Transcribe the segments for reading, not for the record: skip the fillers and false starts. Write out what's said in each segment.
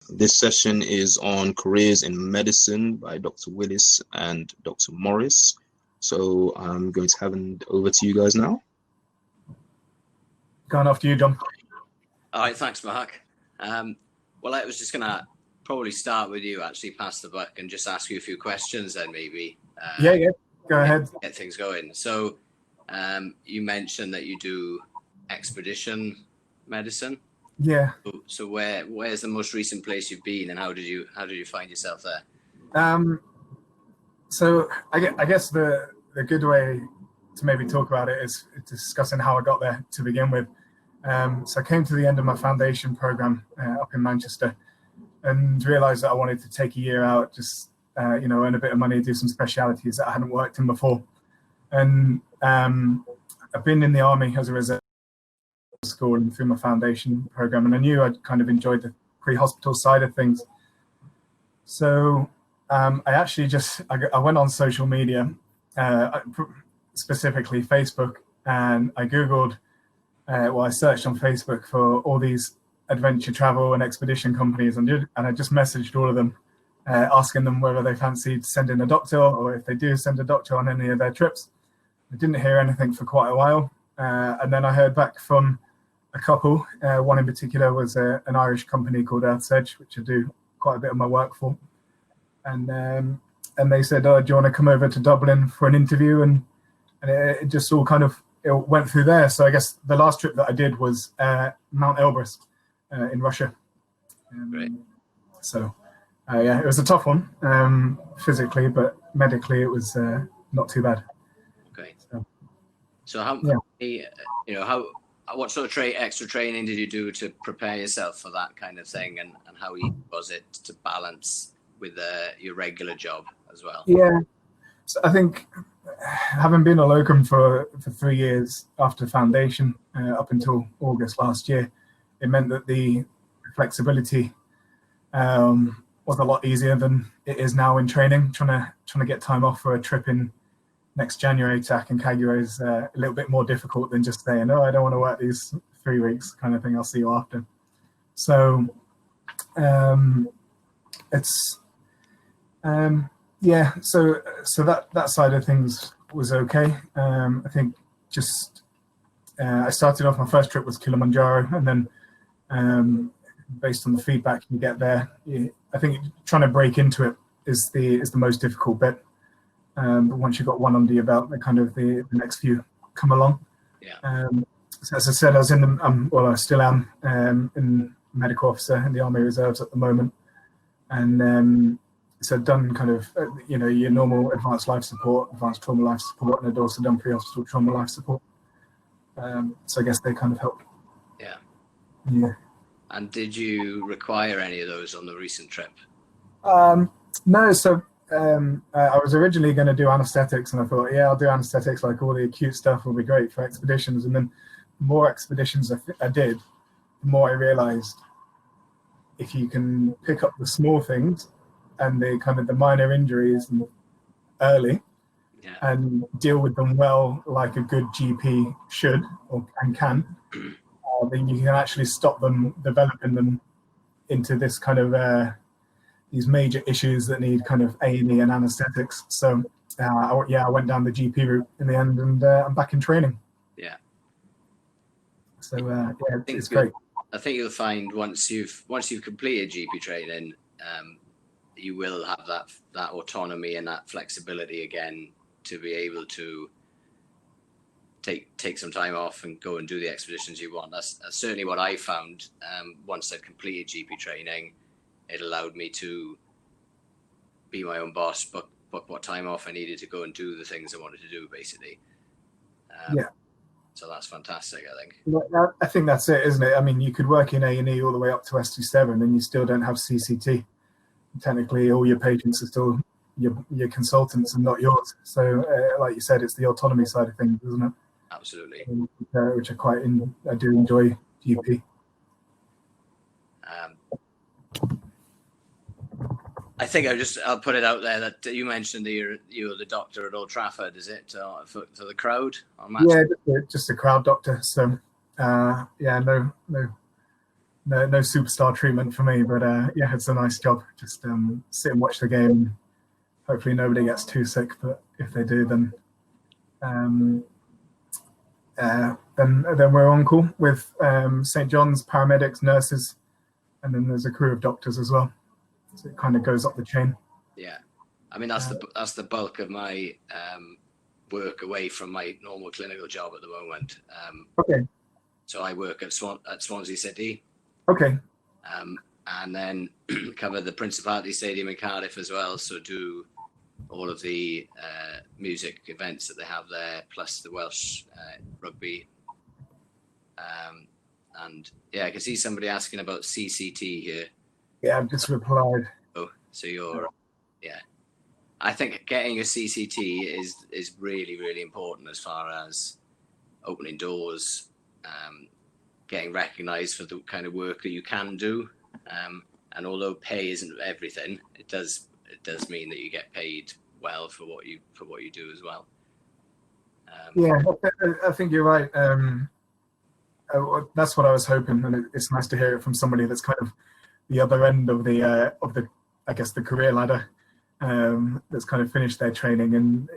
This session is on careers in medicine by Dr. Willis and Dr. Morris. So I'm going to hand over to you guys now. Going after you, John. All right, thanks, Mark. Well, I was just going to probably start with you, actually, pass the buck and just ask you a few questions then maybe. Yeah, go ahead. Get things going. So you mentioned that you do expedition medicine. Yeah. So where's the most recent place you've been, and how did you find yourself there? So I guess the good way to maybe talk about it is discussing how I got there to begin with. So I came to the end of my foundation program up in Manchester and realized that I wanted to take a year out, just earn a bit of money, do some specialities that I hadn't worked in before. And I've been in the army as a reserve school and through my foundation program, and I knew I'd kind of enjoyed the pre-hospital side of things. So I actually I went on social media, specifically Facebook, and I Googled, I searched on Facebook for all these adventure travel and expedition companies, and I just messaged all of them, asking them whether they fancied sending a doctor, or if they do send a doctor on any of their trips. I didn't hear anything for quite a while, and then I heard back from a couple. One in particular was an Irish company called Earth's Edge, which I do quite a bit of my work for. And they said, "Oh, do you want to come over to Dublin for an interview?" And it just all kind of went through there. So I guess the last trip that I did was Mount Elbrus in Russia. Great. So it was a tough one physically, but medically it was not too bad. Okay. So what sort of extra training did you do to prepare yourself for that kind of thing, and how easy was it to balance with your regular job as well? Yeah, so I think having been a locum for 3 years after foundation up until August last year, it meant that the flexibility was a lot easier than it is now in training. Trying to get time off for a trip in next January to Aconcagua is a little bit more difficult than just saying, "Oh, I don't want to work these 3 weeks," kind of thing. I'll see you after. So So that side of things was okay. I think I started off, my first trip was Kilimanjaro, and then based on the feedback you get there, I think trying to break into it is the most difficult bit. But once you've got one under your belt, the next few come along. Yeah. So as I said, I was I still am in medical officer in the Army Reserves at the moment, and so I've done your normal advanced life support, advanced trauma life support, and I'd also done pre-hospital trauma life support. So I guess they kind of help. Yeah. Yeah. And did you require any of those on the recent trip? No. So I was originally going to do anesthetics, and I thought, I'll do anesthetics, like all the acute stuff will be great for expeditions. And then the more expeditions I did, the more I realized if you can pick up the small things and the minor injuries early, and deal with them well, like a good GP should and can, then you can actually stop them developing them into this these major issues that need A&E and anesthetics. So I went down the GP route in the end, and I'm back in training. Yeah. So it's great. I think you'll find once you've completed GP training, you will have that autonomy and that flexibility again to be able to take some time off and go and do the expeditions you want. That's certainly what I found. Once I'd completed GP training, it allowed me to be my own boss, book what time off I needed to go and do the things I wanted to do, basically. So that's fantastic, I think. I think that's it, isn't it? I mean, you could work in A&E all the way up to ST7 and you still don't have CCT. Technically, all your patients are still your consultants and not yours. So, like you said, it's the autonomy side of things, isn't it? Absolutely. Which I do enjoy GP. I think I'll put it out there that you mentioned that you're the doctor at Old Trafford. Is it for the crowd on match? Yeah, just a crowd doctor. So no no superstar treatment for me, but yeah, it's a nice job. Just sit and watch the game. Hopefully nobody gets too sick, but if they do, then we're on call with St. John's, paramedics, nurses, and then there's a crew of doctors as well. So it kind of goes up the chain. Yeah, I mean that's the bulk of my work away from my normal clinical job at the moment. Okay. So I work at Swansea City. Okay. And then cover the Principality Stadium in Cardiff as well. So do all of the music events that they have there, plus the Welsh rugby. And yeah, I can see somebody asking about CCT here. Yeah, I've just replied. Oh, so yeah. I think getting a CCT is really, really important as far as opening doors, getting recognised for the kind of work that you can do. And although pay isn't everything, it does mean that you get paid well for what you do as well. Yeah, I think you're right. That's what I was hoping, and it's nice to hear it from somebody that's kind of the other end of the I guess the career ladder, that's kind of finished their training, and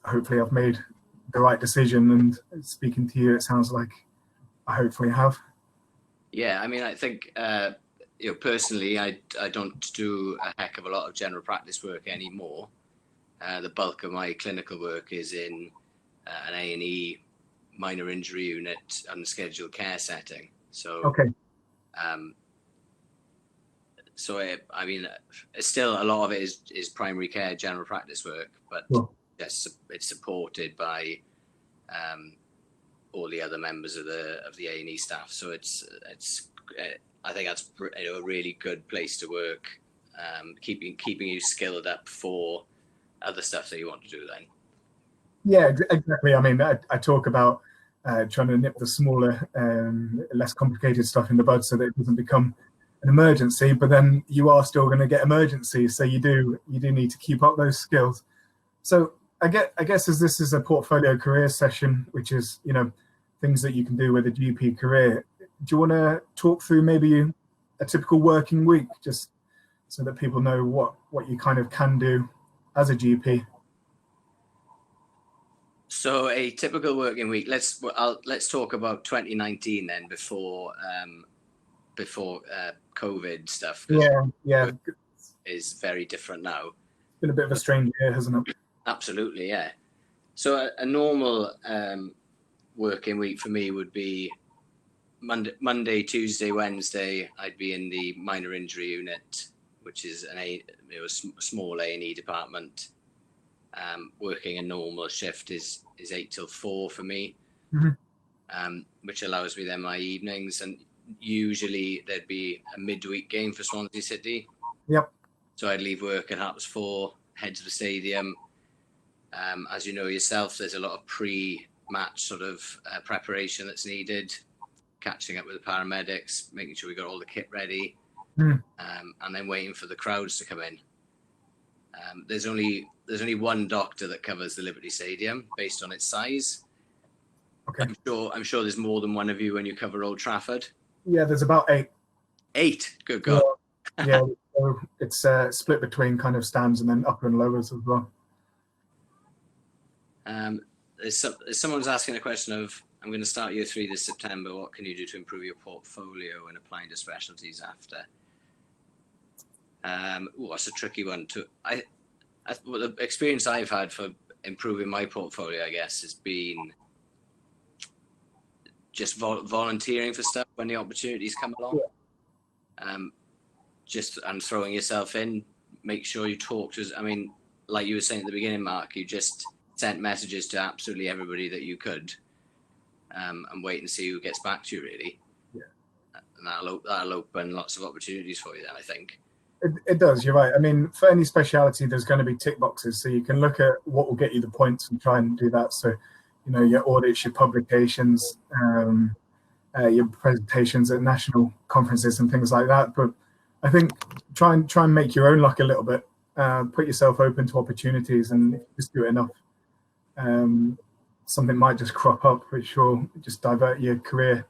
hopefully I've made the right decision. And speaking to you, it sounds like I hopefully have. Yeah, I mean, I think personally, I don't do a heck of a lot of general practice work anymore. The bulk of my clinical work is in an A&E minor injury unit unscheduled care setting. So okay. I mean, it's still a lot of it is primary care general practice work, but yes, it's supported by all the other members of the A&E staff. So it's I think that's a really good place to work, keeping you skilled up for other stuff that you want to do then. Yeah, exactly. I mean, I talk about trying to nip the smaller, less complicated stuff in the bud so that it doesn't become an emergency, but then you are still going to get emergencies. So you do need to keep up those skills. So I guess as this is a portfolio career session, which is, things that you can do with a GP career, do you want to talk through maybe a typical working week, just so that people know what you kind of can do as a GP? So a typical working week. Let's talk about 2019 then, before COVID stuff. Yeah, is very different now. It's been a bit of a strange year, hasn't it? Absolutely, yeah. So a normal working week for me would be Monday, Tuesday, Wednesday. I'd be in the minor injury unit, which is a small A&E department. Working a normal shift is 8 till 4 for me, which allows me then my evenings. And usually there'd be a midweek game for Swansea City. Yep. So I'd leave work at 4:30, head to the stadium. As you know yourself, there's a lot of pre-match sort of preparation that's needed, catching up with the paramedics, making sure we got all the kit ready, and then waiting for the crowds to come in. There's only one doctor that covers the Liberty Stadium based on its size. Okay. I'm sure there's more than one of you when you cover Old Trafford. Yeah, there's about 8. 8? Good God. Yeah, so it's split between kind of stands and then upper and lowers as well. Someone's asking a question of, I'm going to start year 3 this September. What can you do to improve your portfolio and applying to specialties after? That's a tricky one. Well, the experience I've had for improving my portfolio, I guess, has been just volunteering for stuff when the opportunities come along. And throwing yourself in. Make sure you talk to. I mean, like you were saying at the beginning, Mark, you just sent messages to absolutely everybody that you could, and wait and see who gets back to you, really. Yeah. And that'll open lots of opportunities for you then, I think. It does, you're right. I mean, for any speciality, there's going to be tick boxes. So you can look at what will get you the points and try and do that. So, your audits, your publications, your presentations at national conferences and things like that. But I think try and make your own luck a little bit. Put yourself open to opportunities, and if you just do it enough, something might just crop up, which will just divert your career.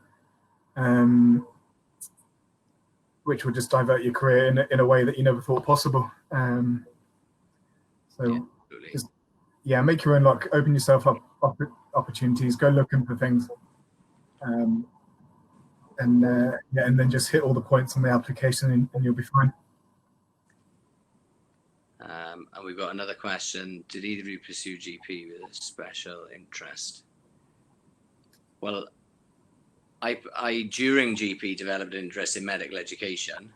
which will just divert your career in a way that you never thought possible. Just make your own luck, open yourself up opportunities, go looking for things, and then just hit all the points on the application, and you'll be fine. And we've got another question. Did either of you pursue GP with a special interest? Well, I during GP developed an interest in medical education,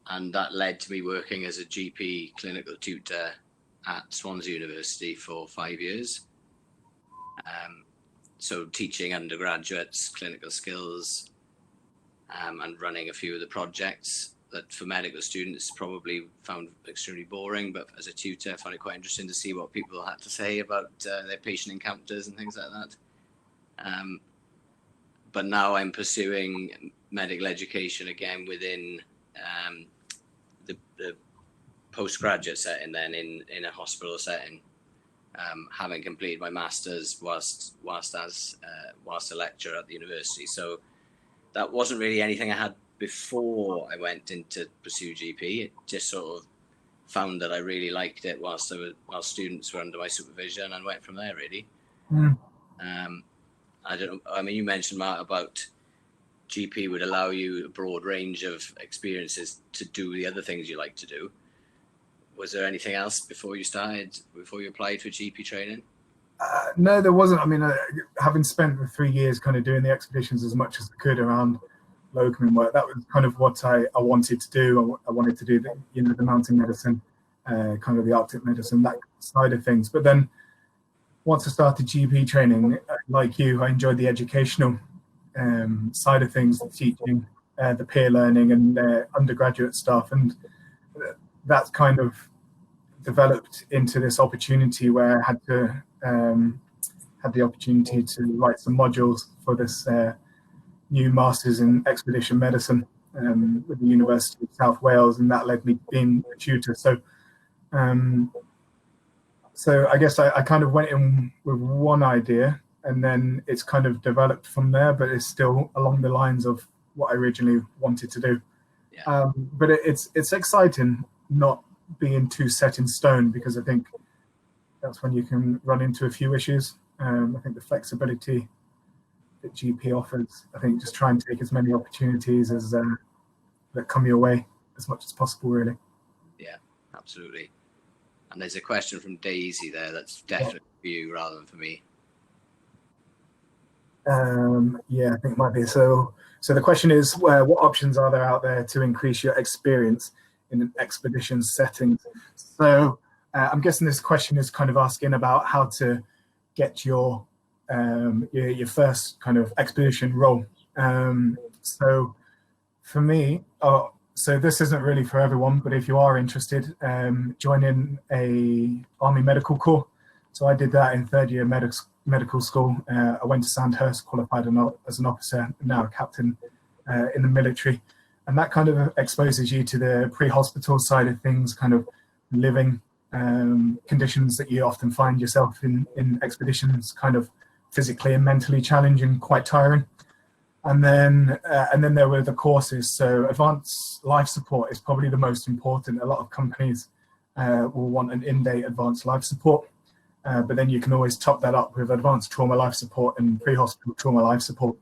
and that led to me working as a GP clinical tutor at Swansea University for 5 years. So teaching undergraduates clinical skills, and running a few of the projects that for medical students probably found extremely boring, but as a tutor I found it quite interesting to see what people had to say about their patient encounters and things like that. But now I'm pursuing medical education again within the postgraduate setting, then in a hospital setting, having completed my master's whilst a lecturer at the university. So that wasn't really anything I had before I went in to pursue GP. It just sort of found that I really liked it while students were under my supervision, and went from there really. I don't know. I mean, you mentioned, Matt, about GP would allow you a broad range of experiences to do the other things you like to do. Was there anything else before you applied for GP training? No, there wasn't. I mean, having spent the 3 years kind of doing the expeditions as much as I could around locum work, that was kind of what I wanted to do. I wanted to do the mountain medicine, kind of the Arctic medicine, that side of things. But then once I started GP training, like you, I enjoyed the educational side of things, the teaching, the peer learning, and undergraduate stuff, and that's kind of developed into this opportunity where I had the opportunity to write some modules for this new Masters in Expedition Medicine with the University of South Wales, and that led me to being a tutor. So I guess I kind of went in with one idea, and then it's kind of developed from there, but it's still along the lines of what I originally wanted to do. Yeah. But it's exciting not being too set in stone, because I think that's when you can run into a few issues. I think the flexibility that GP offers, I think just try and take as many opportunities as that come your way as much as possible, really. Yeah, absolutely. And there's a question from Daisy there that's definitely for you rather than for me. I think it might be. So the question is, what options are there out there to increase your experience in an expedition setting? So I'm guessing this question is kind of asking about how to get your first kind of expedition role. So for me, so this isn't really for everyone, but if you are interested, join in a Army Medical Corps. So I did that in third year medical school. I went to Sandhurst, qualified as an officer, now a captain in the military. And that kind of exposes you to the pre-hospital side of things, kind of living conditions that you often find yourself in expeditions, kind of physically and mentally challenging, quite tiring. And then there were the courses. So advanced life support is probably the most important. A lot of companies will want an in-date advanced life support, but then you can always top that up with advanced trauma life support and pre-hospital trauma life support.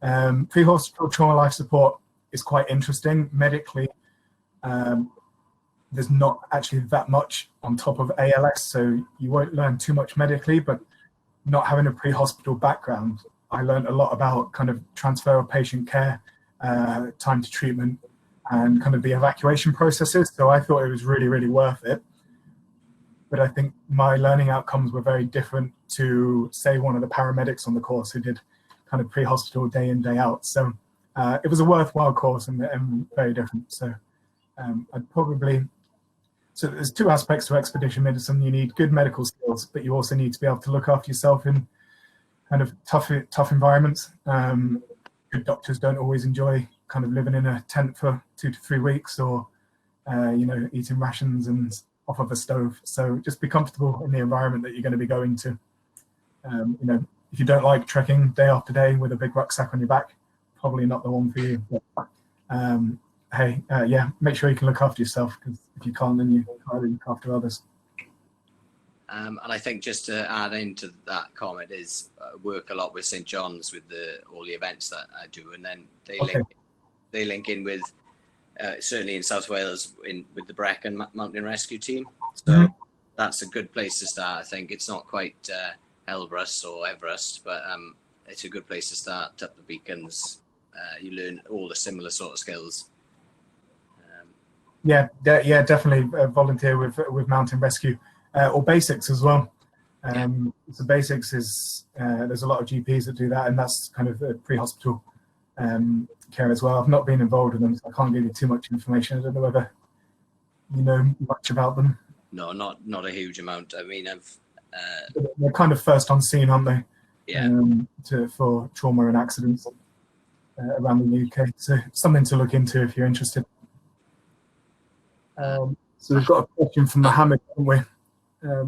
Pre-hospital trauma life support is quite interesting. Medically, there's not actually that much on top of ALS, so you won't learn too much medically, but not having a pre-hospital background, I learned a lot about kind of transfer of patient care, time to treatment, and kind of the evacuation processes. So I thought it was really, really worth it. But I think my learning outcomes were very different to, say, one of the paramedics on the course who did kind of pre-hospital day in, day out. So it was a worthwhile course and very different. So so there's two aspects to expedition medicine. You need good medical skills, but you also need to be able to look after yourself in kind of tough environments. Good doctors don't always enjoy kind of living in a tent for 2 to 3 weeks, or eating rations and off of a stove. So just be comfortable in the environment that you're going to be going to. If you don't like trekking day after day with a big rucksack on your back, probably not the one for you. But Hey, yeah, make sure you can look after yourself, because if you can't, then you can't look after others. And I think just to add into that comment is work a lot with St. John's with all the events that I do, and then they link in with certainly in South Wales with the Brecon Mountain Rescue Team. So that's a good place to start. I think it's not quite Elbrus or Everest, but it's a good place to start. Up the beacons, you learn all the similar sort of skills. Yeah, definitely volunteer with mountain rescue. Or basics as well. So basics is there's a lot of GPs that do that, and that's kind of pre-hospital care as well. I've not been involved with them, so I can't give you too much information. I don't know whether you know much about them. No, not a huge amount. I mean, they're kind of first on scene, aren't they? Yeah. For trauma and accidents around the UK. So something to look into if you're interested. So we've got a question from Mohammed, haven't we?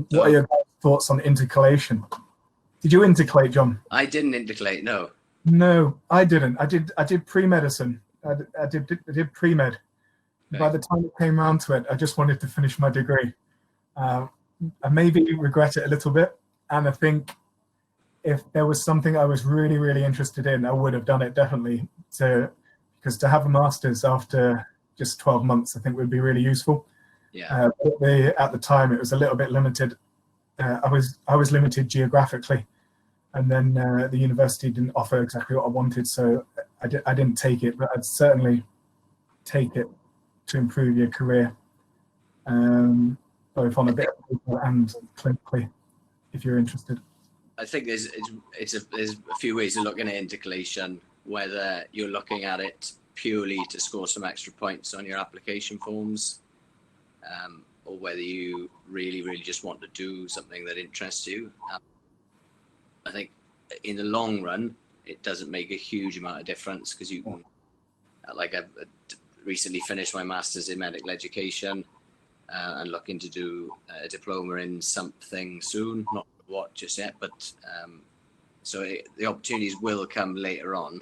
What are your thoughts on intercalation? Did you intercalate, John? I didn't intercalate, no. No, I didn't. I did pre-medicine. I did pre-med. Okay. By the time it came around to it, I just wanted to finish my degree. I maybe regret it a little bit, and I think if there was something I was really, really interested in, I would have done it definitely. Because to have a master's after just 12 months, I think would be really useful. Yeah. At the time, it was a little bit limited. I was limited geographically, and then the university didn't offer exactly what I wanted, so I didn't take it. But I'd certainly take it to improve your career, both on a bit of paper and clinically, if you're interested. I think there's a few ways of looking at intercalation. Whether you're looking at it purely to score some extra points on your application forms. Or whether you really, really just want to do something that interests you. I think in the long run, it doesn't make a huge amount of difference, because you can, like I've recently finished my master's in medical education and looking to do a diploma in something soon, not what just yet, but so the opportunities will come later on.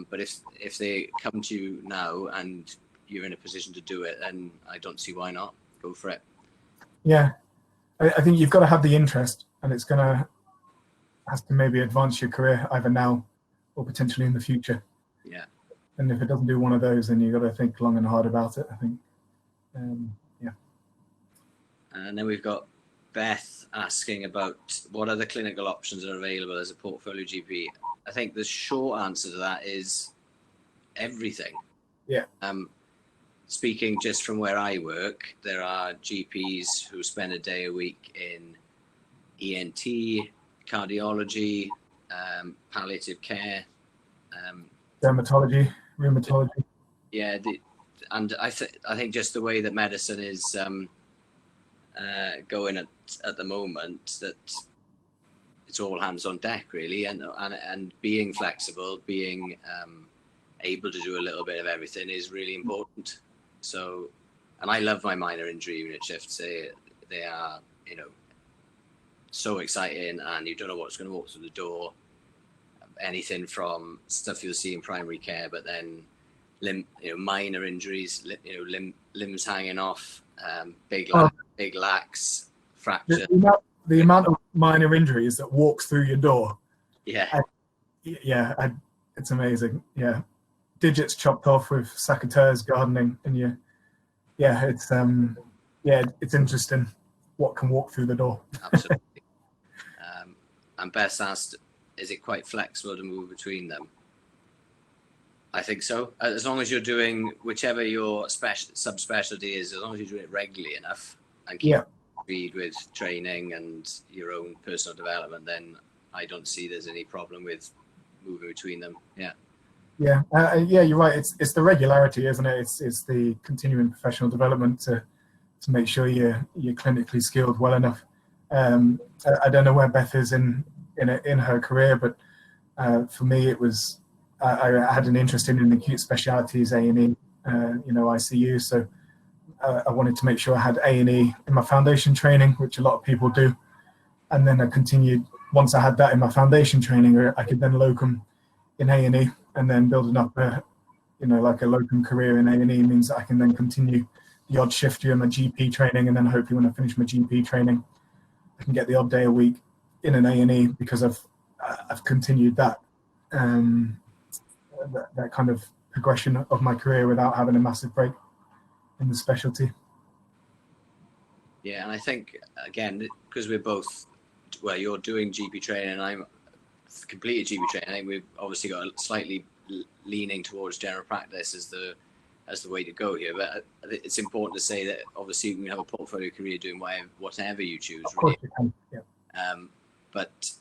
But if they come to you now and you're in a position to do it, then I don't see why not. Go for it. Yeah, I think you've got to have the interest, and it's has to maybe advance your career either now or potentially in the future. Yeah. And if it doesn't do one of those, then you've got to think long and hard about it, I think. Yeah. And then we've got Beth asking about what other clinical options are available as a portfolio GP. I think the short answer to that is everything. Yeah. Speaking just from where I work, there are GPs who spend a day a week in ENT, cardiology, palliative care, dermatology, rheumatology. Yeah, and I think just the way that medicine is going at the moment, that it's all hands on deck really, and being flexible, being able to do a little bit of everything is really important. So, and I love my minor injury unit shifts. They are, so exciting, and you don't know what's going to walk through the door. Anything from stuff you'll see in primary care, but then minor injuries, limbs hanging off, big lax, fracture. The amount of minor injuries that walks through your door. Yeah. It's amazing. Yeah. Digits chopped off with secateurs gardening, and it's interesting what can walk through the door. Absolutely. And Beth asked, is it quite flexible to move between them? I think so. As long as you're doing whichever your subspecialty is, as long as you're doing it regularly enough and keep speed with training and your own personal development, then I don't see there's any problem with moving between them. Yeah. Yeah, you're right. It's the regularity, isn't it? It's the continuing professional development to make sure you're clinically skilled well enough. I don't know where Beth is in her career, but for me it was I had an interest in acute specialties, A&E, ICU. So I wanted to make sure I had A&E in my foundation training, which a lot of people do, and then I continued. Once I had that in my foundation training, I could then locum in A&E, and then building up like a locum career in A&E means that I can then continue the odd shift during my GP training, and then hopefully when I finish my GP training, I can get the odd day a week in an A&E because I've continued that that kind of progression of my career without having a massive break in the specialty. Yeah, and I think again, because we're both, well, you're doing GP training and I'm completed GP training, I think we've obviously got a slightly leaning towards general practice as the way to go here. But it's important to say that obviously you can have a portfolio career doing whatever you choose. Of course you can, yeah. But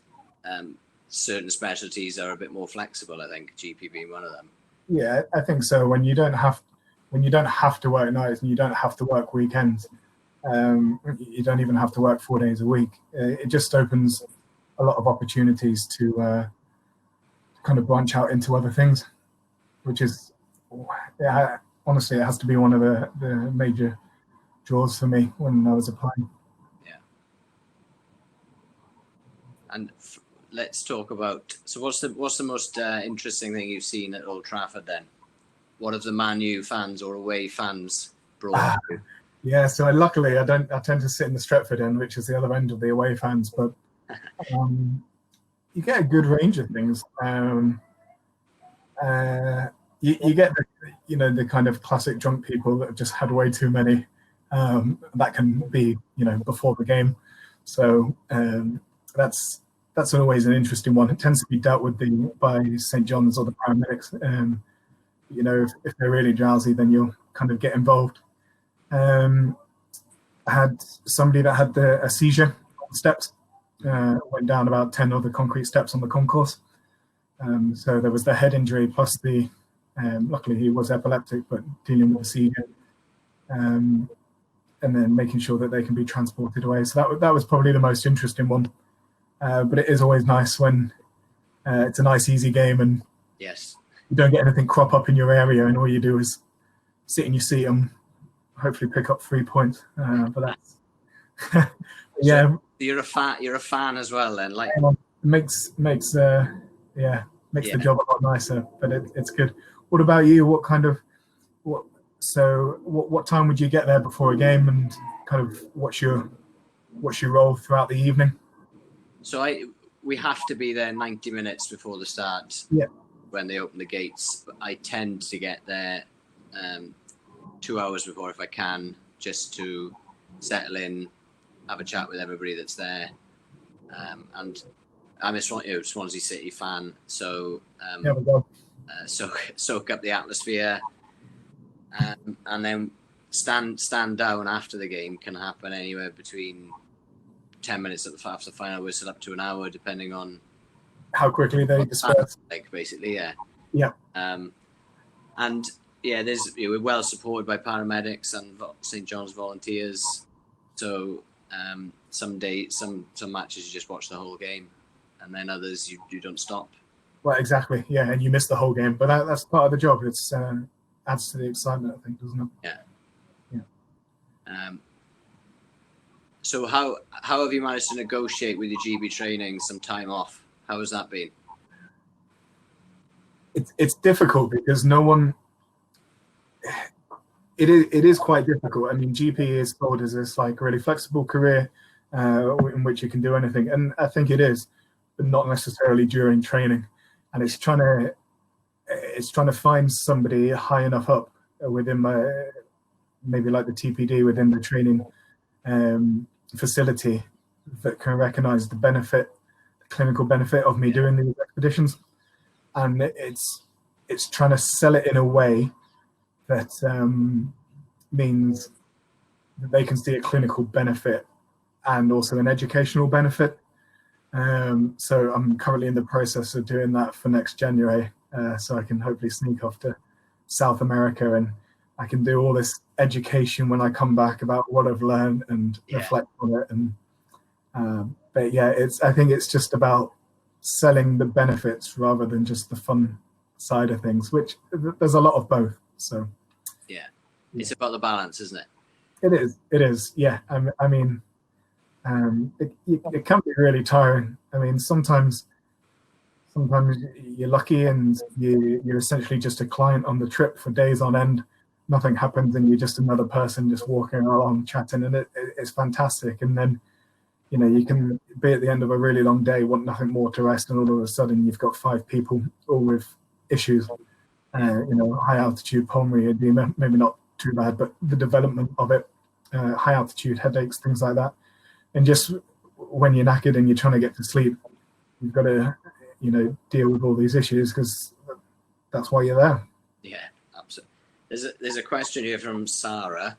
certain specialties are a bit more flexible, I think, GP being one of them. Yeah, I think so. When you don't have to work nights and you don't have to work weekends, you don't even have to work 4 days a week. It just opens a lot of opportunities to kind of branch out into other things, which is, honestly, it has to be one of the major draws for me when I was applying. Yeah. And let's talk about, so what's the most interesting thing you've seen at Old Trafford then? What have the Man U fans or away fans brought you? Yeah, so luckily I tend to sit in the Stretford end, which is the other end of the away fans, but you get a good range of things. You get the kind of classic drunk people that have just had way too many. That can be before the game, so that's always an interesting one. It tends to be dealt with by St. John's or the paramedics. If they're really drowsy, then you'll kind of get involved. I had somebody that had a seizure on the steps, went down about 10 other concrete steps on the concourse. So there was the head injury plus luckily he was epileptic, but dealing with the seizure, and then making sure that they can be transported away. So that was probably the most interesting one. But it is always nice when it's a nice, easy game and yes, you don't get anything crop up in your area, and all you do is sit in your seat and hopefully pick up 3 points. But that's yeah. So you're a fan as well, then, like makes the job a lot nicer. But it's good. What about you? What time would you get there before a game, and kind of what's your role throughout the evening? So we have to be there 90 minutes before the start. Yeah. When they open the gates, I tend to get there 2 hours before if I can, just to settle in, have a chat with everybody that's there. And I'm a Swansea City fan, so soak up the atmosphere, and then stand down after the game can happen anywhere between 10 minutes after the final whistle up to an hour, depending on how quickly they disperse. Basically, yeah. Yeah. And yeah, we're well supported by paramedics and St. John's volunteers. So some matches you just watch the whole game, and then others you don't stop. Well, exactly. Yeah, and you miss the whole game, but that's part of the job. It's adds to the excitement, I think, doesn't it? Yeah. Yeah. So how have you managed to negotiate with your GB training some time off? How has that been? It's difficult because no one. It is quite difficult. I mean, GP is thought as this like really flexible career in which you can do anything, and I think it is, but not necessarily during training. And it's trying to find somebody high enough up within maybe like the TPD within the training facility that can recognize the clinical benefit of me doing these expeditions. And it's trying to sell it in a way that means that they can see a clinical benefit and also an educational benefit. So I'm currently in the process of doing that for next January, so I can hopefully sneak off to South America and I can do all this education when I come back about what I've learned and reflect on it. And but yeah, I think it's just about selling the benefits rather than just the fun side of things, which there's a lot of both. So yeah, it's about the balance, isn't it? It is. Yeah. I mean, it can be really tiring. I mean, sometimes Sometimes you're lucky and you're essentially just a client on the trip for days on end. Nothing happens and you're just another person just walking along chatting, and it's fantastic. And then, you know, you can be at the end of a really long day, want nothing more to rest, and all of a sudden you've got 5 people all with issues. You know, high altitude pulmonary edema, maybe not too bad, but the development of it, high altitude headaches, things like that. And just when you're knackered and you're trying to get to sleep, you've got to, you know, deal with all these issues because that's why you're there. Yeah, absolutely. There's a question here from Sarah.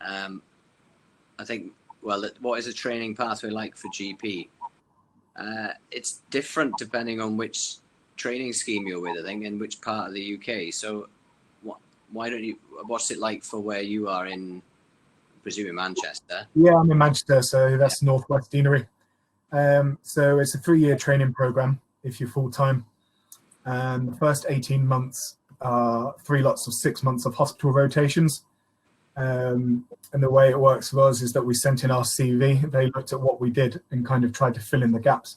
I think, well, what is a training pathway like for GP? It's different depending on which training scheme you're with, I think, in which part of the UK. So why don't you, what's it like for where you are in, presuming Manchester? Yeah, I'm in Manchester, so that's Northwest Deanery. So it's a 3-year training program if you're full-time. And the first 18 months are 3 lots of 6 months of hospital rotations. And the way it works for us is that we sent in our CV. They looked at what we did and kind of tried to fill in the gaps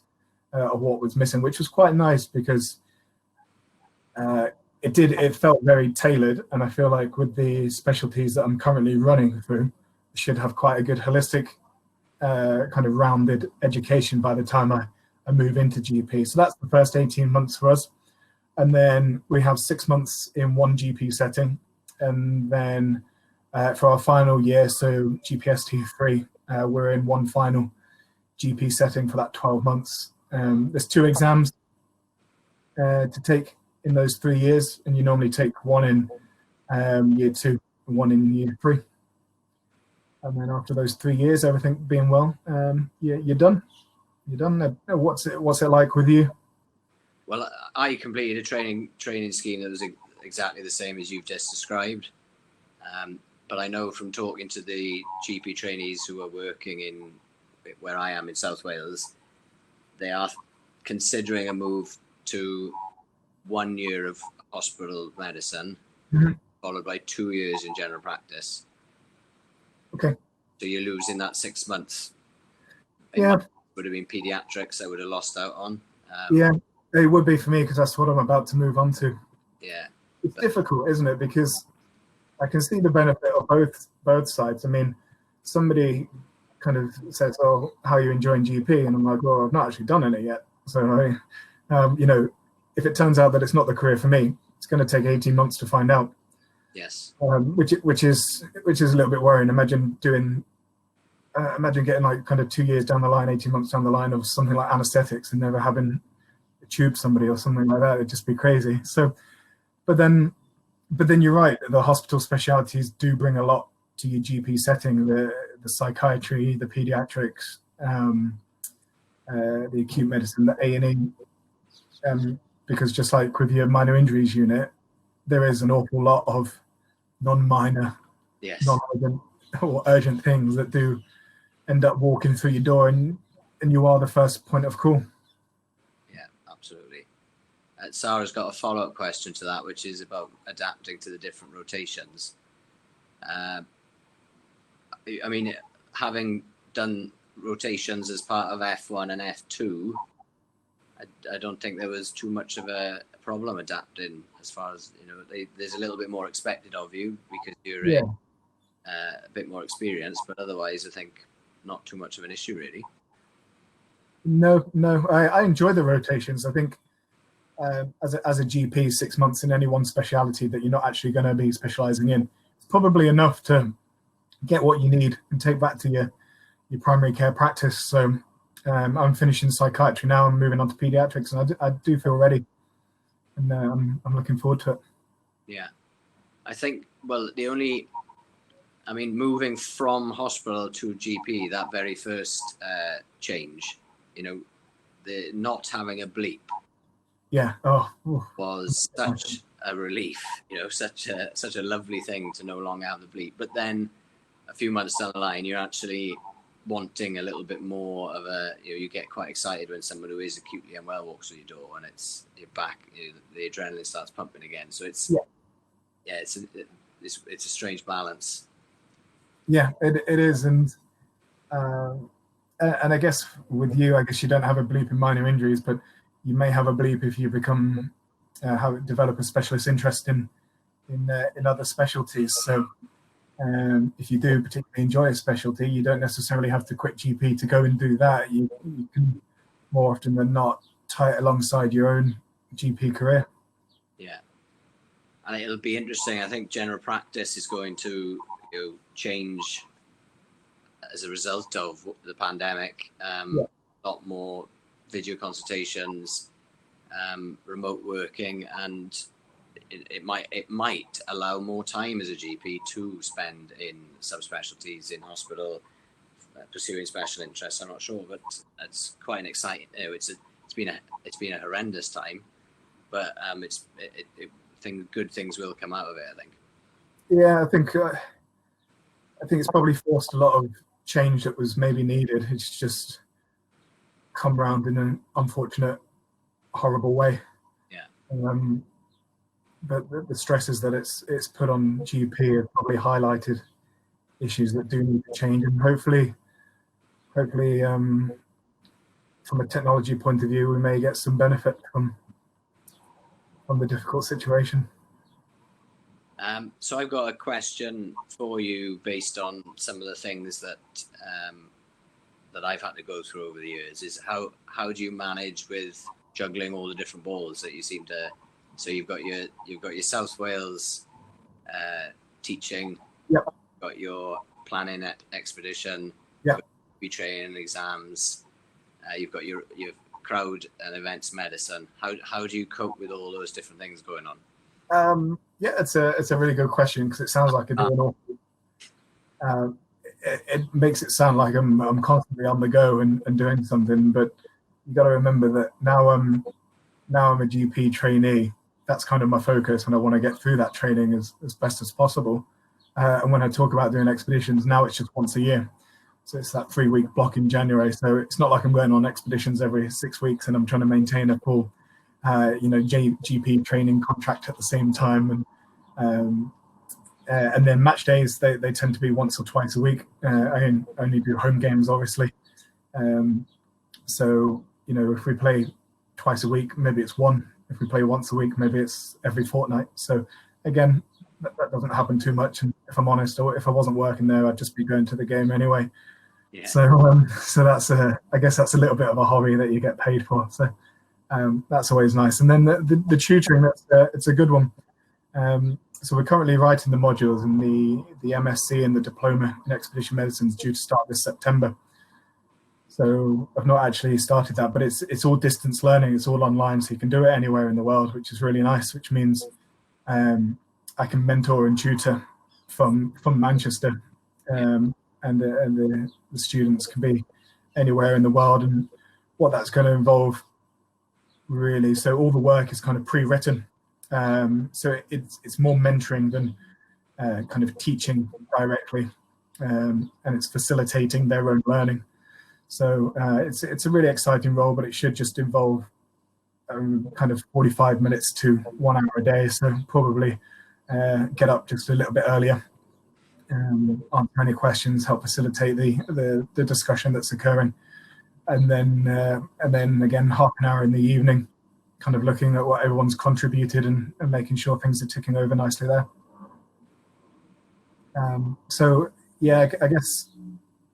of what was missing, which was quite nice because it felt very tailored. And I feel like with the specialties that I'm currently running through, I should have quite a good holistic kind of rounded education by the time I move into GP. So that's the first 18 months for us. And then we have 6 months in one GP setting. And then for our final year, so GPST3, we're in one final GP setting for that 12 months. There's 2 exams to take in those 3 years, and you normally take one in year 2 and one in year 3. And then after those 3 years, everything being well, you're done. You're done. What's it like with you? Well, I completed a training scheme that was exactly the same as you've just described. But I know from talking to the GP trainees who are working in where I am in South Wales, they are considering a move to 1 year of hospital medicine, followed by 2 years in general practice. Okay. So you're losing that 6 months. Yeah. Would have been pediatrics I would have lost out on. Yeah, it would be for me because that's what I'm about to move on to. Yeah. It's difficult, isn't it? Because I can see the benefit of both sides. I mean, somebody kind of says, "Oh, how are you enjoying GP?" And I'm like, "Well, I've not actually done any yet." So, you know, if it turns out that it's not the career for me, it's going to take 18 months to find out. Yes. Which is a little bit worrying. Imagine getting like kind of 2 years down the line, 18 months down the line of something like anesthetics and never having to tube somebody or something like that. It'd just be crazy. So, but then you're right. The hospital specialties do bring a lot to your GP setting. The psychiatry, the pediatrics, the acute medicine, the A&E. Because just like with your minor injuries unit, there is an awful lot of non-minor, non-urgent or urgent things that do end up walking through your door, and you are the first point of call. Yeah, absolutely. Sarah's got a follow-up question to that, which is about adapting to the different rotations. I mean, having done rotations as part of F1 and F2, I don't think there was too much of a problem adapting, as far as, you know, there's a little bit more expected of you because you're a bit more experienced, but otherwise I think not too much of an issue really. No, I enjoy the rotations. I think as a GP, 6 months in any one speciality that you're not actually going to be specializing in, it's probably enough to get what you need and take back to your primary care practice. So I'm finishing psychiatry now. I'm moving on to pediatrics, and I do feel ready, and I'm looking forward to it. Yeah, I think, well, moving from hospital to GP, that very first change, you know, the not having a bleep, was such a relief. You know, such a lovely thing to no longer have the bleep. But then a few months down the line, you're actually wanting a little bit more of a, you know, you get quite excited when someone who is acutely unwell walks through your door and you're back, you know, the adrenaline starts pumping again. So it's a strange balance. Yeah, it is. And I guess with you, I guess you don't have a bleep in minor injuries, but you may have a bleep if you become develop a specialist interest in other specialties. So if you do particularly enjoy a specialty, you don't necessarily have to quit GP to go and do that. You can more often than not tie it alongside your own GP career. Yeah, and it'll be interesting. I think general practice is going to change as a result of the pandemic. A lot more video consultations, remote working, and it might allow more time as a GP to spend in subspecialties in hospital, pursuing special interests. I'm not sure, but it's quite an exciting. It's been a horrendous time, but good things will come out of it, I think. Yeah, I think it's probably forced a lot of change that was maybe needed. It's just come around in an unfortunate, horrible way. Yeah. But the stresses that it's put on GP have probably highlighted issues that do need to change, and hopefully, from a technology point of view, we may get some benefit from the difficult situation. So I've got a question for you based on some of the things that I've had to go through over the years. Is how do you manage with juggling all the different balls that you seem to? So you've got your South Wales teaching. Yep. You've got your planning expedition. Yep. You've got training exams. You've got your crowd and events medicine. How do you cope with all those different things going on? Yeah, it's a really good question, because it sounds like it makes it sound like I'm constantly on the go and doing something, but you got to remember that now I'm a GP trainee. That's kind of my focus, and I want to get through that training as best as possible. And when I talk about doing expeditions, now it's just once a year. So it's that 3-week block in January. So it's not like I'm going on expeditions every 6 weeks and I'm trying to maintain a full, GP training contract at the same time. And then match days, they tend to be once or twice a week. I only do home games, obviously. So, if we play twice a week, maybe it's one. If we play once a week, maybe it's every fortnight. So again, that doesn't happen too much. And if I'm honest, or if I wasn't working there, I'd just be going to the game anyway. Yeah. So that's I guess that's a little bit of a hobby that you get paid for. So that's always nice. And then the tutoring, it's a good one. So we're currently writing the modules, and the MSc and the diploma in expedition medicine is due to start this September. So I've not actually started that, but it's all distance learning. It's all online, so you can do it anywhere in the world, which is really nice. Which means I can mentor and tutor from Manchester, and the students can be anywhere in the world. And what that's going to involve, really, so all the work is kind of pre-written. So it's more mentoring than kind of teaching directly, and it's facilitating their own learning. So it's a really exciting role, but it should just involve kind of 45 minutes to 1 hour a day. So probably get up just a little bit earlier, answer any questions, help facilitate the discussion that's occurring, and then again half an hour in the evening, kind of looking at what everyone's contributed and making sure things are ticking over nicely there. So yeah, I guess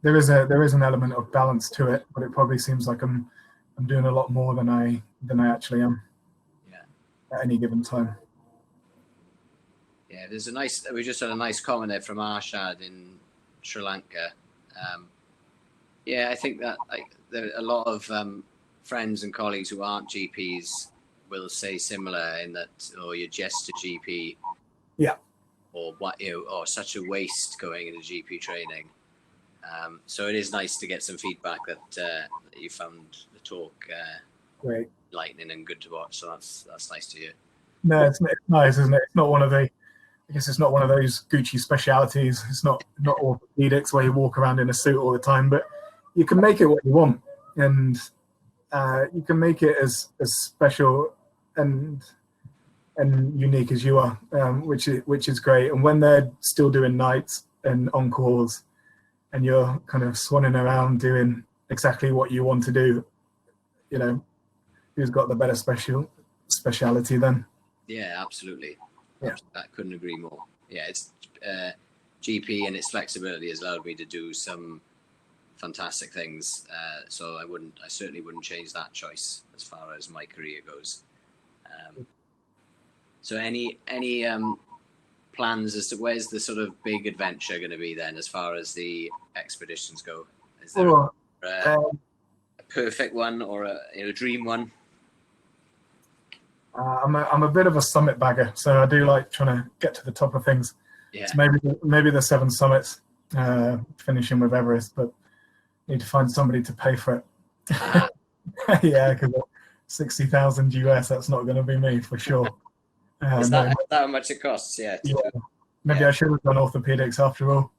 there is an element of balance to it, but it probably seems like I'm doing a lot more than I actually am. Yeah. At any given time. Yeah, we just had a nice comment there from Arshad in Sri Lanka. Yeah, I think that there are a lot of friends and colleagues who aren't GPs will say similar, in that, you're just a GP. Yeah. Or or such a waste going into GP training. So it is nice to get some feedback that you found the talk great, enlightening and good to watch. So that's nice to hear. No, it's nice, isn't it? It's not one of those Gucci specialities. It's not orthopedics where you walk around in a suit all the time, but you can make it what you want, and you can make it as special and unique as you are, which is great. And when they're still doing nights and on calls, and you're kind of swanning around doing exactly what you want to do, who's got the better speciality then. Yeah, absolutely. Yeah. I couldn't agree more. Yeah, it's GP and its flexibility has allowed me to do some fantastic things. So I certainly wouldn't change that choice as far as my career goes. So any plans as to where's the sort of big adventure going to be then, as far as the expeditions go? Is there a perfect one or a dream one? I'm a bit of a summit bagger, so I do like trying to get to the top of things. Yeah. So maybe the 7 summits, finishing with Everest, but need to find somebody to pay for it. Yeah, because 60,000 US, that's not going to be me for sure. Is that how much it costs? Yeah. Maybe I should have done orthopedics after all.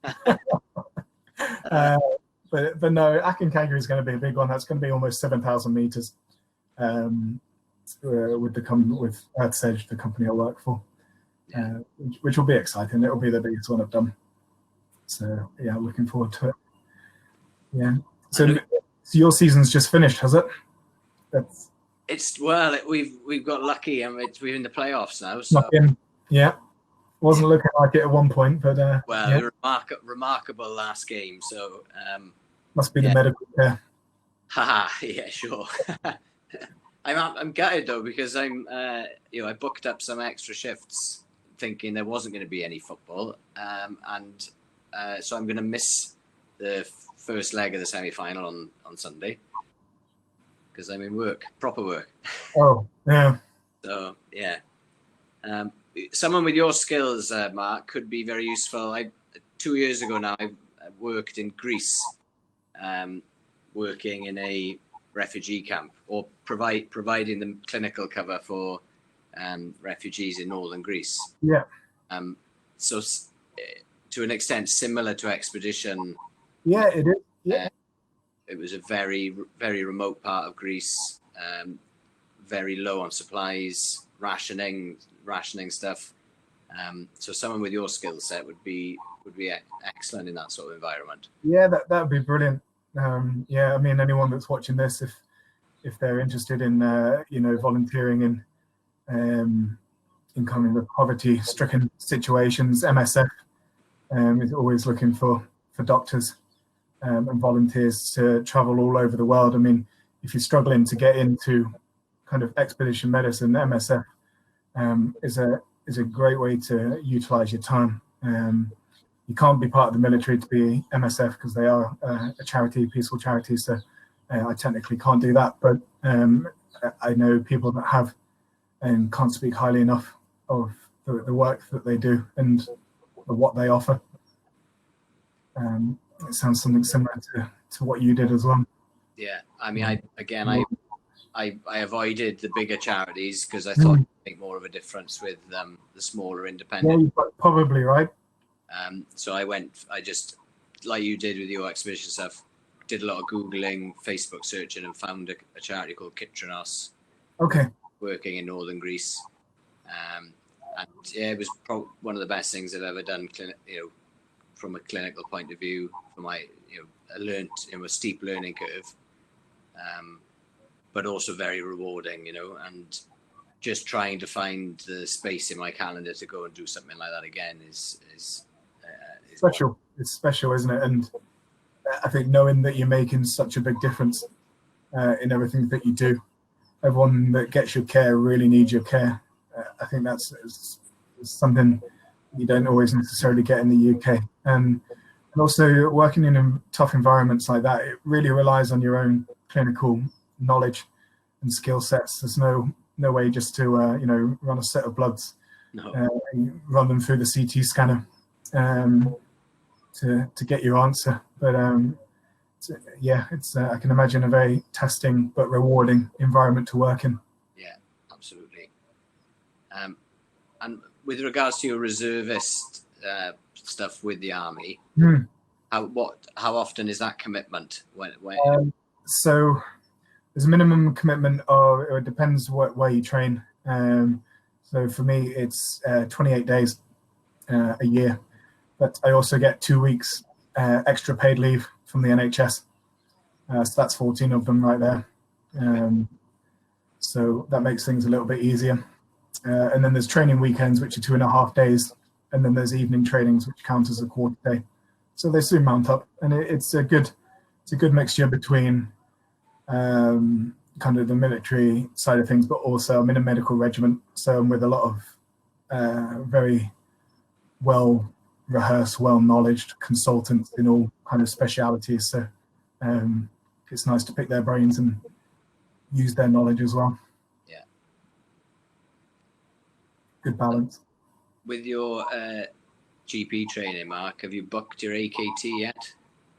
But no, Aconcagua is going to be a big one. That's going to be almost 7,000 meters. With Earth's Edge, the company I work for, which will be exciting. It will be the biggest one I've done. So yeah, looking forward to it. Yeah. So your season's just finished, has it? We've got lucky and we're in the playoffs now. So yeah, wasn't looking like it at one point, but remarkable last game. So must be the medical care. Yeah, sure. I'm gutted though, because I booked up some extra shifts thinking there wasn't going to be any football, and so I'm going to miss the first leg of the semi-final on Sunday because I'm in proper work. Oh yeah. So yeah, someone with your skills, Mark, could be very useful. 2 years ago now, I worked in Greece, working in a refugee camp, or providing them clinical cover for refugees in northern Greece. Yeah. So to an extent similar to Expedition. Yeah, it is. Yeah. It was a very, very remote part of Greece, very low on supplies, rationing stuff. So someone with your skill set would be excellent in that sort of environment. Yeah, that would be brilliant. Yeah, I mean, anyone that's watching this, if they're interested in volunteering in coming with poverty-stricken situations, MSF is always looking for doctors and volunteers to travel all over the world. I mean, if you're struggling to get into kind of expedition medicine, MSF is a great way to utilize your time. You can't be part of the military to be MSF because they are a charity, peaceful charity. So I technically can't do that. But I know people that have and can't speak highly enough of the work that they do and what they offer. It sounds something similar to what you did as well. Yeah, I mean, I avoided the bigger charities because I thought I'd make more of a difference with the smaller independent. Yeah, you're probably right. So I just, like you did with your expedition stuff, did a lot of Googling, Facebook searching, and found a charity called Kitranos. Okay. Working in northern Greece. And yeah, it was one of the best things I've ever done, from a clinical point of view. I learned a steep learning curve, but also very rewarding, and just trying to find the space in my calendar to go and do something like that again is special. It's special, isn't it? And I think knowing that you're making such a big difference in everything that you do, everyone that gets your care really needs your care. I think that's something you don't always necessarily get in the UK. And also working in tough environments like that, it really relies on your own clinical knowledge and skill sets. There's no way just to run a set of bloods, and run them through the CT scanner to get your answer. But it's I can imagine a very testing but rewarding environment to work in. Yeah, absolutely. And with regards to your reservist stuff with the army, how often is that commitment? When? So there's a minimum commitment of, it depends where you train. So for me, it's 28 days a year, but I also get 2 weeks extra paid leave from the NHS. So that's 14 of them right there. So that makes things a little bit easier. And then there's training weekends, which are 2.5 days. And then there's evening trainings, which count as a quarter day. So they soon mount up. And it's a good mixture between kind of the military side of things, but also I'm in a medical regiment. So I'm with a lot of very well rehearsed, well knowledged consultants in all kind of specialities. So it's nice to pick their brains and use their knowledge as well. Yeah. Good balance. With your GP training, Mark, have you booked your AKT yet?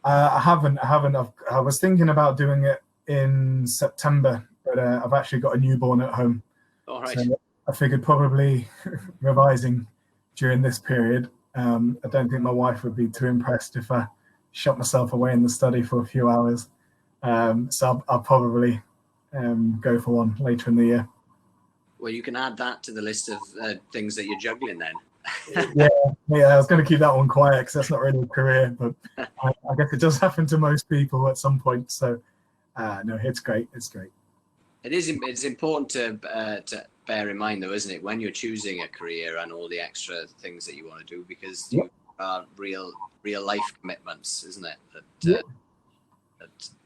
I haven't. I was thinking about doing it in September, but I've actually got a newborn at home. All right. So I figured probably revising during this period. I don't think my wife would be too impressed if I shut myself away in the study for a few hours. So I'll probably go for one later in the year. Well, you can add that to the list of things that you're juggling then. yeah, I was going to keep that one quiet because that's not really a career, but I guess it does happen to most people at some point. So no, it's great. It's great. It's important to bear in mind, though, isn't it, when you're choosing a career and all the extra things that you want to do, because you are real life commitments, isn't it? That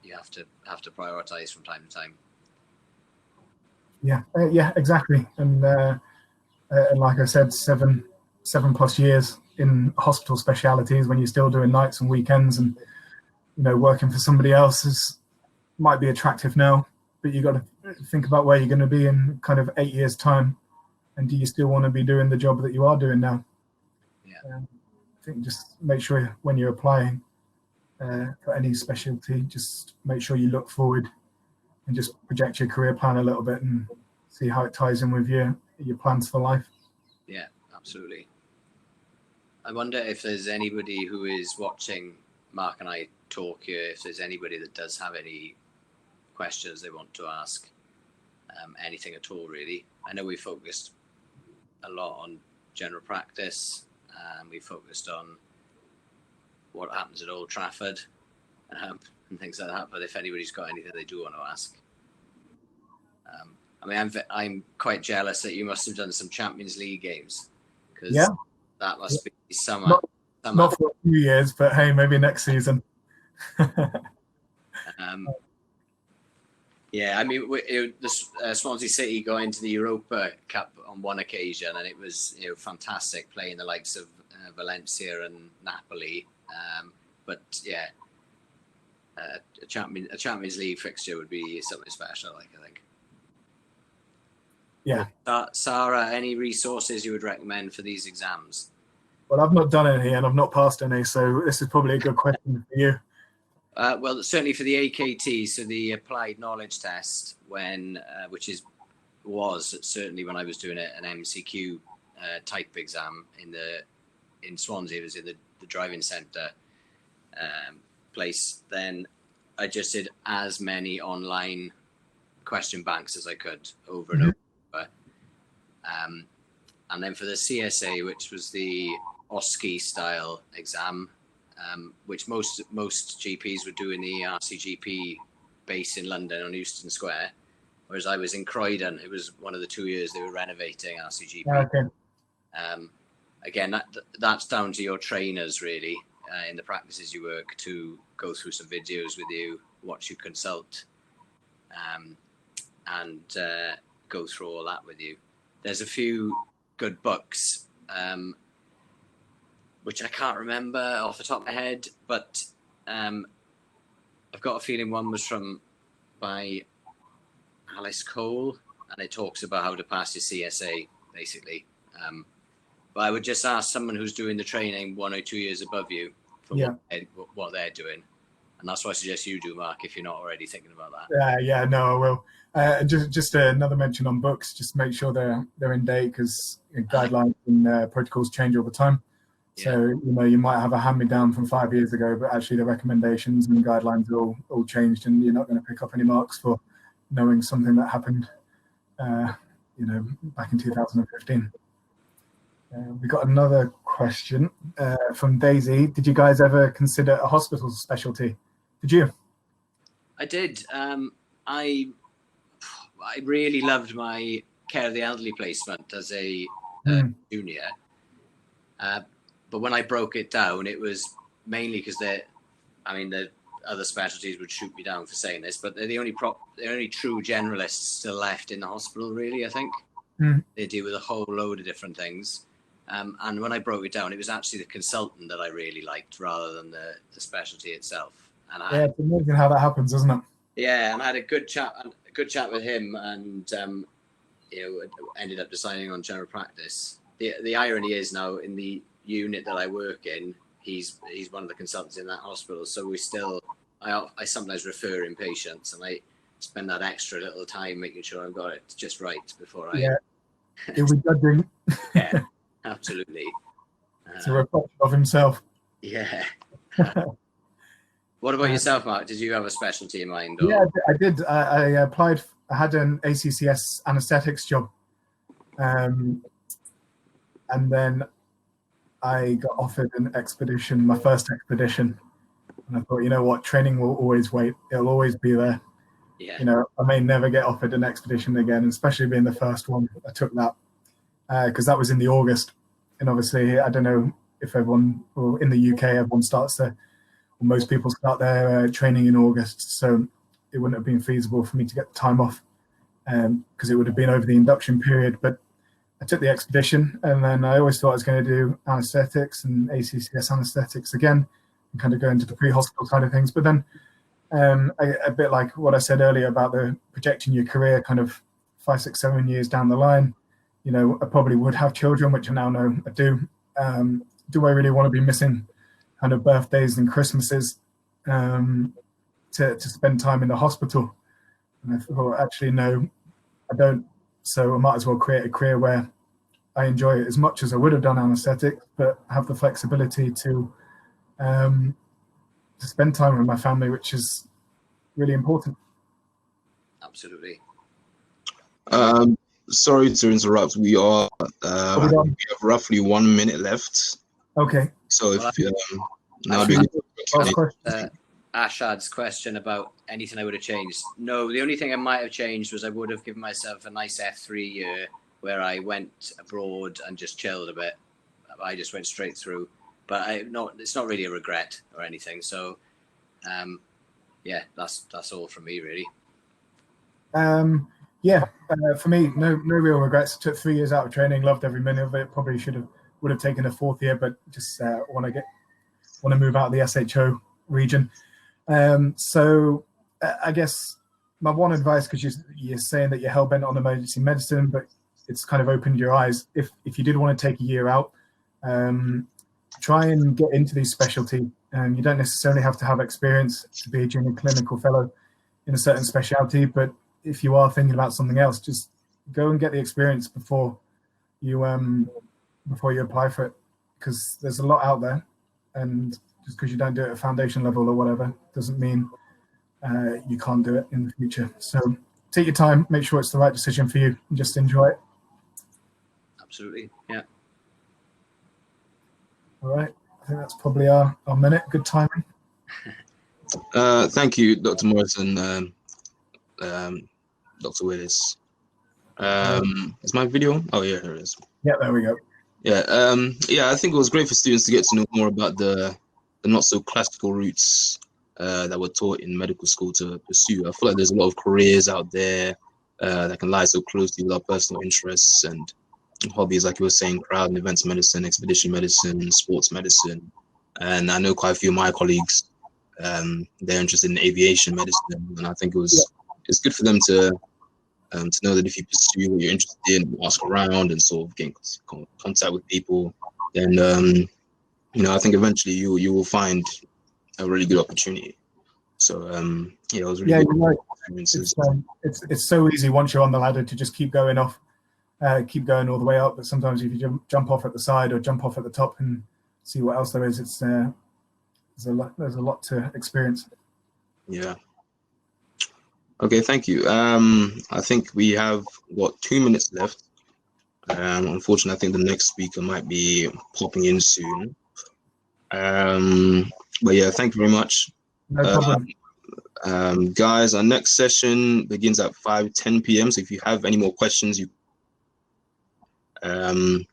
you have to prioritize from time to time. Yeah, exactly. And like I said, 7+ years in hospital specialities when you're still doing nights and weekends, and working for somebody else might be attractive now, but you got to think about where you're going to be in kind of 8 years' time, and do you still want to be doing the job that you are doing now? Yeah. I think just make sure when you're applying for any specialty, just make sure you look forward and just project your career plan a little bit and see how it ties in with your plans for life. Yeah, absolutely. I wonder if there's anybody who is watching Mark and I talk here, if there's anybody that does have any questions they want to ask, anything at all, really. I know we focused a lot on general practice, and we focused on what happens at Old Trafford and things like that. But if anybody's got anything they do want to ask, I mean, I'm quite jealous that you must have done some Champions League games, because that must be summer. Not for a few years, but hey, maybe next season. Yeah, I mean, Swansea City got into the Europa Cup on one occasion, and it was fantastic playing the likes of Valencia and Napoli. But yeah, a Champions League fixture would be something special, I think. Yeah. Sarah, any resources you would recommend for these exams? Well, I've not done any and I've not passed any, so this is probably a good question for you. Well, certainly for the AKT, so the Applied Knowledge Test, was certainly when I was doing an MCQ type exam in Swansea. It was in the driving centre place. Then I just did as many online question banks as I could over and over. And then for the CSA, which was the OSCE style exam, which most GPs would do in the RCGP base in London on Euston Square, whereas I was in Croydon. It was one of the 2 years they were renovating RCGP. Okay. Again, that's down to your trainers, really, in the practices you work, to go through some videos with you, watch you consult, and go through all that with you. There's a few good books, which I can't remember off the top of my head, but I've got a feeling one was by Alice Cole, and it talks about how to pass your CSA, basically. But I would just ask someone who's doing the training 1 or 2 years above you for what they're doing. And that's what I suggest you do, Mark, if you're not already thinking about that. Yeah, no, I will. Just another mention on books, just make sure they're in date, because guidelines and protocols change all the time. Yeah. So, you might have a hand-me-down from 5 years ago, but actually the recommendations and guidelines are all changed, and you're not going to pick up any marks for knowing something that happened, back in 2015. We got another question from Daisy. Did you guys ever consider a hospital specialty? Did you? I did. I really loved my care of the elderly placement as a junior. But when I broke it down, it was mainly because the other specialties would shoot me down for saying this, but they're the only true generalists still left in the hospital, really, I think. They deal with a whole load of different things. And when I broke it down, it was actually the consultant that I really liked rather than the specialty itself. And it's amazing how that happens, isn't it? Yeah, and I had a good chat with him, and ended up deciding on general practice. The irony is now in the unit that I work in, he's one of the consultants in that hospital. So I sometimes refer in patients, and I spend that extra little time making sure I've got it just right before I. Yeah, it was judging. Yeah, absolutely. It's a reflection of himself. Yeah. What about yourself, Mark? Did you have a specialty in mind? Or? Yeah, I did. I applied. I had an ACCS anaesthetics job, and then I got offered an expedition, my first expedition, and I thought, you know what, training will always wait. It'll always be there. Yeah. You know, I may never get offered an expedition again, especially being the first one. I took that because that was in the August, and obviously, I don't know if everyone, or in the UK, everyone starts their. Most people start their training in August, so it wouldn't have been feasible for me to get the time off because it would have been over the induction period. But I took the expedition, and then I always thought I was going to do anaesthetics and ACCS anaesthetics again and kind of go into the pre-hospital side of things. But then a bit like what I said earlier about the projecting your career kind of 5, 6, 7 years down the line, you know, I probably would have children, which I now know I do. Do I really want to be missing kind of birthdays and Christmases to spend time in the hospital? And I thought, actually, no, I don't. So I might as well create a career where I enjoy it as much as I would have done anaesthetic, but have the flexibility to spend time with my family, which is really important. Absolutely. Sorry to interrupt. We have roughly 1 minute left. Okay. So if Ashad's question about anything I would have changed. No, the only thing I might have changed was I would have given myself a nice F3 year where I went abroad and just chilled a bit. I just went straight through, but it's not really a regret or anything. So, that's all from me really. For me, no real regrets. Took 3 years out of training, loved every minute of it. Probably would have taken a 4th year, but just want to move out of the SHO region. So I guess my one advice, because you're saying that you're hell-bent on emergency medicine, but it's kind of opened your eyes. If you did want to take a year out, try and get into these specialty. You don't necessarily have to have experience to be a junior clinical fellow in a certain specialty, but if you are thinking about something else, just go and get the experience before you apply for it, because there's a lot out there, and just because you don't do it at foundation level or whatever doesn't mean you can't do it in the future. So take your time, make sure it's the right decision for you, and just enjoy it. Absolutely, yeah. All right, I think that's probably our minute. Good timing. Thank you, Dr. Morrison, Dr. Willis. Is my video? Oh yeah, here it is. Yeah, there we go. Yeah, I think it was great for students to get to know more about the not so classical routes that were taught in medical school to pursue. I feel like there's a lot of careers out there that can lie so closely with our personal interests and hobbies, like you were saying, crowd and events medicine, expedition medicine, sports medicine. And I know quite a few of my colleagues, they're interested in aviation medicine, and I think it's good for them to know that if you pursue what you're interested in, ask around and sort of get in contact with people, then I think eventually you will find a really good opportunity. So it was really good right. experiences. It's so easy once you're on the ladder to just keep going off, keep going all the way up. But sometimes if you jump off at the side or jump off at the top and see what else there is, there's a lot to experience. Yeah. Okay, thank you. I think we have 2 minutes left. Unfortunately, I think the next speaker might be popping in soon. But yeah, thank you very much. No problem. Guys, our next session begins at 5:10 p.m. So if you have any more questions, will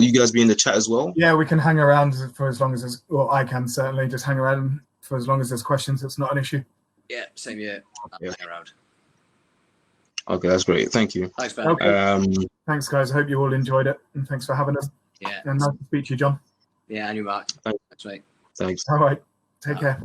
you guys be in the chat as well? Yeah, we can hang around for as long as there's, or I can certainly just hang around for as long as there's questions. It's not an issue. Yeah, same here. I'll hang around. Okay, that's great. Thank you. Thanks, Ben. Okay. Thanks, guys. I hope you all enjoyed it, and thanks for having us. Yeah. And nice to speak to you, John. Yeah, and you, Mark. Thanks, mate. Thanks. All right. Take care.